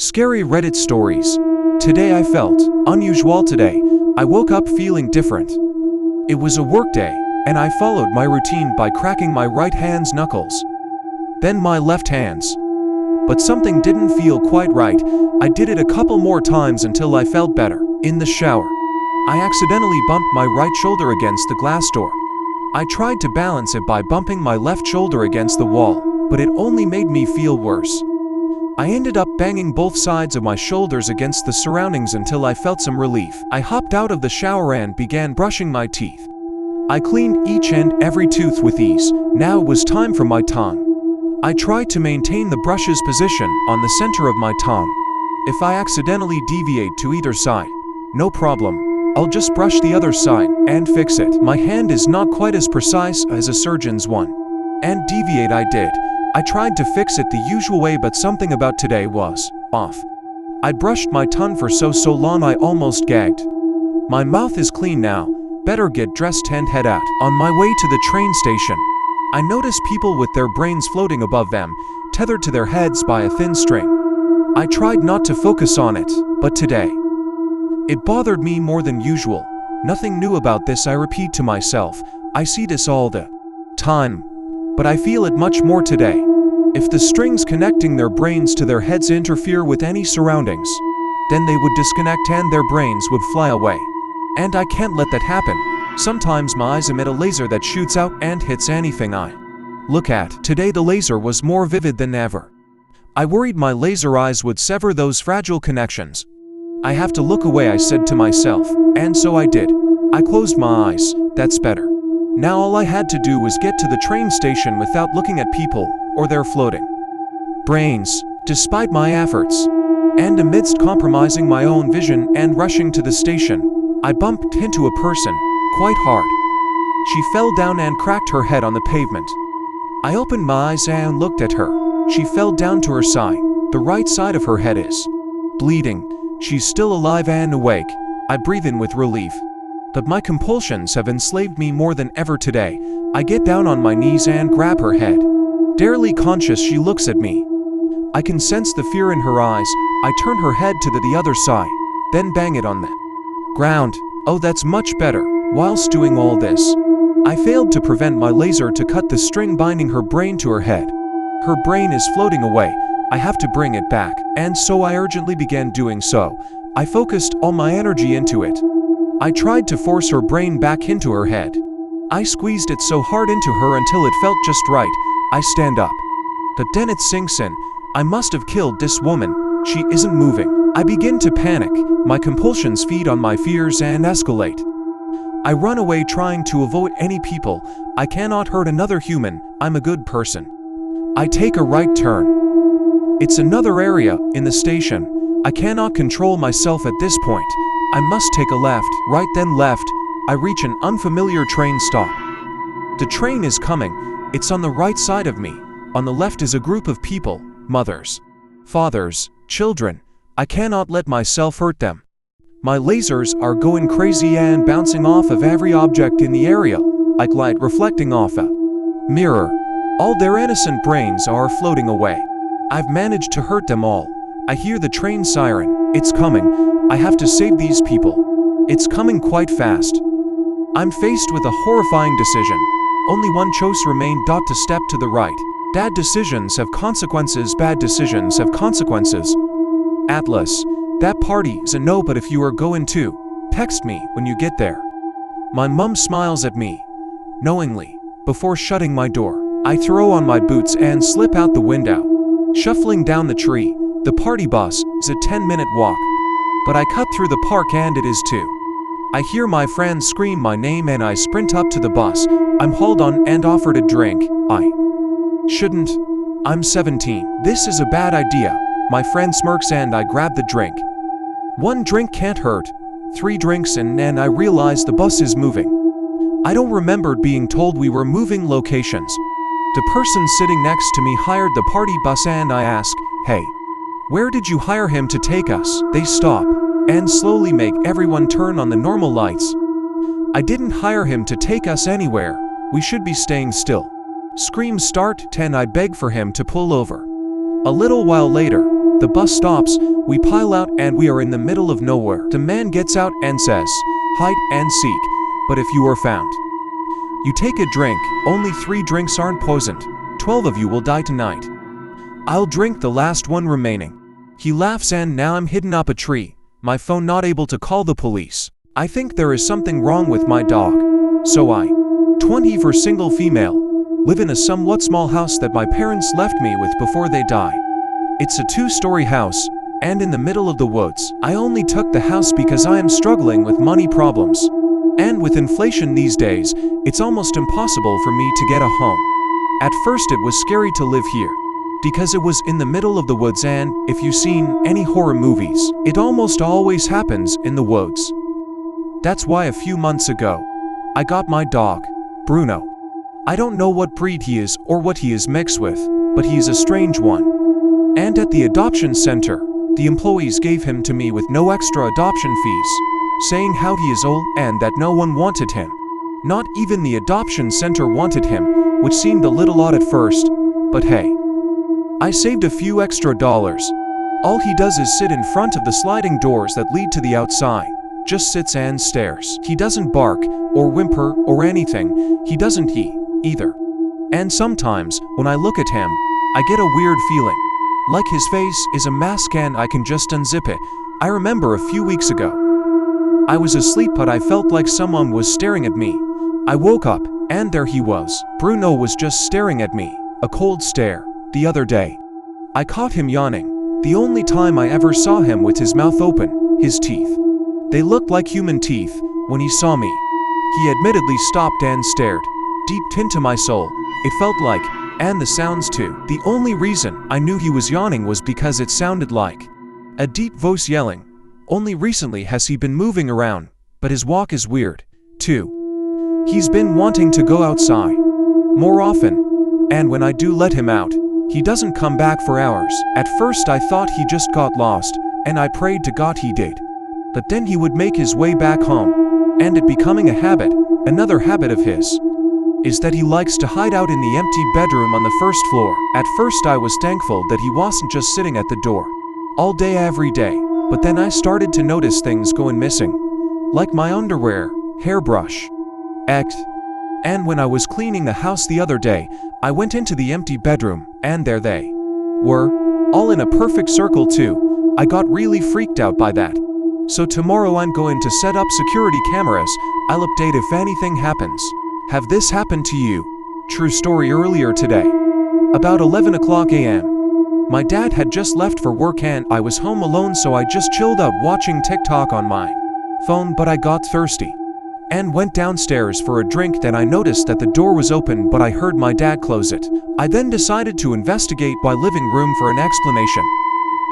Scary Reddit stories. Today I felt unusual today. I woke up feeling different. It was a work day, and I followed my routine by cracking my right hand's knuckles, then my left hand's. But something didn't feel quite right. I did it a couple more times until I felt better. In the shower, I accidentally bumped my right shoulder against the glass door. I tried to balance it by bumping my left shoulder against the wall, but it only made me feel worse. I ended up banging both sides of my shoulders against the surroundings until I felt some relief. I hopped out of the shower and began brushing my teeth. I cleaned each and every tooth with ease. Now it was time for my tongue. I tried to maintain the brush's position on the center of my tongue. If I accidentally deviate to either side, no problem. I'll just brush the other side and fix it. My hand is not quite as precise as a surgeon's one. And deviate I did. I tried to fix it the usual way, but something about today was off. I brushed my tongue for so long I almost gagged. My mouth is clean now. Better get dressed and head out. On my way to the train station, I noticed people with their brains floating above them, tethered to their heads by a thin string. I tried not to focus on it, but today, it bothered me more than usual. Nothing new about this, I repeat to myself. I see this all the time, but I feel it much more today. If the strings connecting their brains to their heads interfere with any surroundings, then they would disconnect and their brains would fly away. And I can't let that happen. Sometimes my eyes emit a laser that shoots out and hits anything I look at. Today the laser was more vivid than ever. I worried my laser eyes would sever those fragile connections. I have to look away, I said to myself, and so I did. I closed my eyes. That's better. Now all I had to do was get to the train station without looking at people or their floating brains. Despite my efforts, and amidst compromising my own vision and rushing to the station, I bumped into a person, quite hard. She fell down and cracked her head on the pavement. I opened my eyes and looked at her. She fell down to her side. The right side of her head is bleeding. She's still alive and awake. I breathe in with relief. But my compulsions have enslaved me more than ever today. I get down on my knees and grab her head. Barely conscious, she looks at me. I can sense the fear in her eyes. I turn her head to the other side, then bang it on the ground. Oh, that's much better. Whilst doing all this, I failed to prevent my laser to cut the string binding her brain to her head. Her brain is floating away. I have to bring it back, and so I urgently began doing so. I focused all my energy into it. I tried to force her brain back into her head. I squeezed it so hard into her until it felt just right. I stand up. But then it sinks in. I must have killed this woman. She isn't moving. I begin to panic. My compulsions feed on my fears and escalate. I run away, trying to avoid any people. I cannot hurt another human. I'm a good person. I take a right turn. It's another area in the station. I cannot control myself at this point. I must take a left, right then left. I reach an unfamiliar train stop. The train is coming. It's on the right side of me. On the left is a group of people, mothers, fathers, children. I cannot let myself hurt them. My lasers are going crazy and bouncing off of every object in the area, like light reflecting off a mirror. All their innocent brains are floating away. I've managed to hurt them all. I hear the train siren. It's coming. I have to save these people. It's coming quite fast. I'm faced with a horrifying decision. Only one choice remained: to step to the right. Bad decisions have consequences. Bad decisions have consequences. Atlas, that party is a no, but if you are going to, text me when you get there. My mum smiles at me knowingly. Before shutting my door, I throw on my boots and slip out the window. Shuffling down the tree, the party bus is a 10-minute walk. But I cut through the park and it is too. I hear my friends scream my name and I sprint up to the bus. I'm hauled on and offered a drink. I shouldn't. I'm 17. This is a bad idea. My friend smirks and I grab the drink. One drink can't hurt. 3 drinks and I realize the bus is moving. I don't remember being told we were moving locations. The person sitting next to me hired the party bus and I ask, "Hey, where did you hire him to take us?" They stop and slowly make everyone turn on the normal lights. "I didn't hire him to take us anywhere. We should be staying still." Screams start and I beg for him to pull over. A little while later, The bus stops, we pile out and we are in the middle of nowhere. The man gets out and says, "Hide and seek, but if you are found, you take a drink. Only 3 drinks aren't poisoned. 12 of you will die tonight. I'll drink the last one remaining." He laughs and now I'm hidden up a tree, my phone not able to call the police. I think there is something wrong with my dog. So I, 24 single female, live in a somewhat small house that my parents left me with before they die. It's a 2-story house, and in the middle of the woods. I only took the house because I am struggling with money problems. And with inflation these days, it's almost impossible for me to get a home. At first it was scary to live here, because it was in the middle of the woods, and if you've seen any horror movies, it almost always happens in the woods. That's why a few months ago, I got my dog, Bruno. I don't know what breed he is or what he is mixed with, but he is a strange one. And at the adoption center, the employees gave him to me with no extra adoption fees, saying how he is old and that no one wanted him. Not even the adoption center wanted him, which seemed a little odd at first, but hey, I saved a few extra dollars. All he does is sit in front of the sliding doors that lead to the outside, just sits and stares. He doesn't bark or whimper or anything. He doesn't either. And sometimes, when I look at him, I get a weird feeling. Like his face is a mask and I can just unzip it. I remember a few weeks ago, I was asleep but I felt like someone was staring at me. I woke up, and there he was. Bruno was just staring at me, a cold stare. The other day, I caught him yawning. The only time I ever saw him with his mouth open, his teeth. They looked like human teeth. When he saw me, he admittedly stopped and stared. Deep into my soul, it felt like, and the sounds too. The only reason I knew he was yawning was because it sounded like a deep voice yelling. Only recently has he been moving around, but his walk is weird, too. He's been wanting to go outside more often, and when I do let him out, he doesn't come back for hours. At first I thought he just got lost, and I prayed to God he did. But then he would make his way back home, and it becoming a habit. Another habit of his is that he likes to hide out in the empty bedroom on the first floor. At first I was thankful that he wasn't just sitting at the door all day every day, but then I started to notice things going missing, like my underwear, hairbrush, act. And when I was cleaning the house the other day, I went into the empty bedroom, and there they were, all in a perfect circle too. I got really freaked out by that. So tomorrow I'm going to set up security cameras. I'll update if anything happens. Have this happened to you? True story. Earlier today, about 11 o'clock a.m., my dad had just left for work and I was home alone, so I just chilled out watching TikTok on my phone, but I got thirsty and went downstairs for a drink. Then I noticed that the door was open, but I heard my dad close it. I then decided to investigate my living room for an explanation,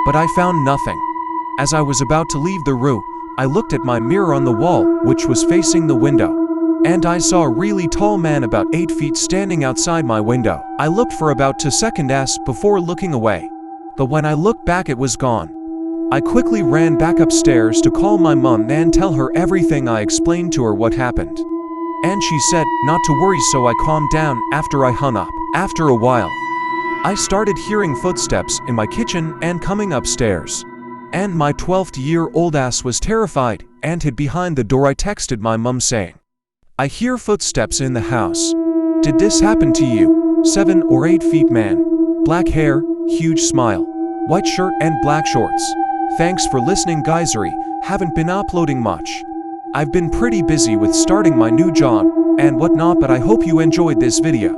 but I found nothing. As I was about to leave the room, I looked at my mirror on the wall, which was facing the window, and I saw a really tall man about 8 feet standing outside my window. I looked for about 2 seconds before looking away, but when I looked back it was gone. I quickly ran back upstairs to call my mom and tell her everything. I explained to her what happened, and she said not to worry, so I calmed down. After I hung up, after a while, I started hearing footsteps in my kitchen and coming upstairs. And my 12-year-old ass was terrified and hid behind the door. I texted my mom saying, "I hear footsteps in the house. Did this happen to you?" 7 or 8 feet man, black hair, huge smile, white shirt and black shorts. Thanks for listening, Geysery. Haven't been uploading much. I've been pretty busy with starting my new job and whatnot, but I hope you enjoyed this video.